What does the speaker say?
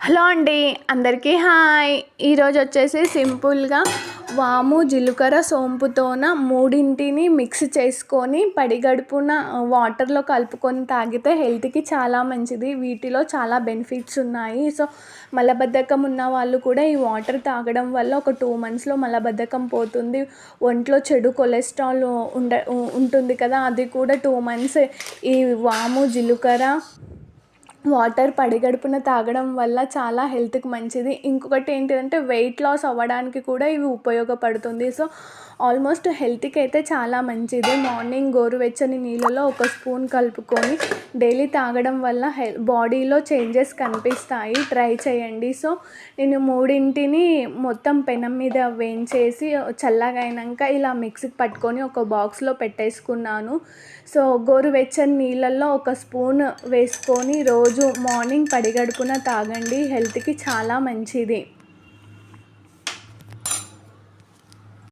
Hello అండి, అందరికీ hi. ఈరోజు వచ్చేసి సింపుల్గా వాము జీలకర్ర సోంపుతోన మూడింటిని మిక్స్ చేసుకొని పడిగడుపున వాటర్లో కలుపుకొని తాగితే హెల్త్కి చాలా మంచిది. వీటిలో చాలా బెనిఫిట్స్ ఉన్నాయి. సో మలబద్ధకం ఉన్న వాళ్ళు కూడా ఈ వాటర్ తాగడం వల్ల ఒక 2 మంత్స్లో మలబద్ధకం పోతుంది. ఒంట్లో చెడు కొలెస్ట్రాల్ ఉంటుంది కదా, అది కూడా 2 మంత్స్ ఈ వాము జీలకర్ర వాటర్ పడిగడుపున తాగడం వల్ల చాలా హెల్త్కి మంచిది. ఇంకొకటి ఏంటిదంటే వెయిట్ లాస్ అవ్వడానికి కూడా ఇవి ఉపయోగపడుతుంది. సో ఆల్మోస్ట్ హెల్త్కి అయితే చాలా మంచిది. మార్నింగ్ గోరువెచ్చని నీళ్ళలో 1 స్పూన్ కలుపుకొని డైలీ తాగడం వల్ల బాడీలో చేంజెస్ కనిపిస్తాయి. ట్రై చేయండి. సో నేను మూడింటిని మొత్తం పెనం మీద వేయించేసి చల్లగా అయినాక ఇలా మిక్సీకి పట్టుకొని ఒక బాక్స్లో పెట్టేసుకున్నాను. సో గోరువెచ్చని నీళ్ళల్లో 1 స్పూన్ వేసుకొని రోజు మార్నింగ్ పడిగడుపున తాగండి. హెల్త్కి చాలా మంచిది.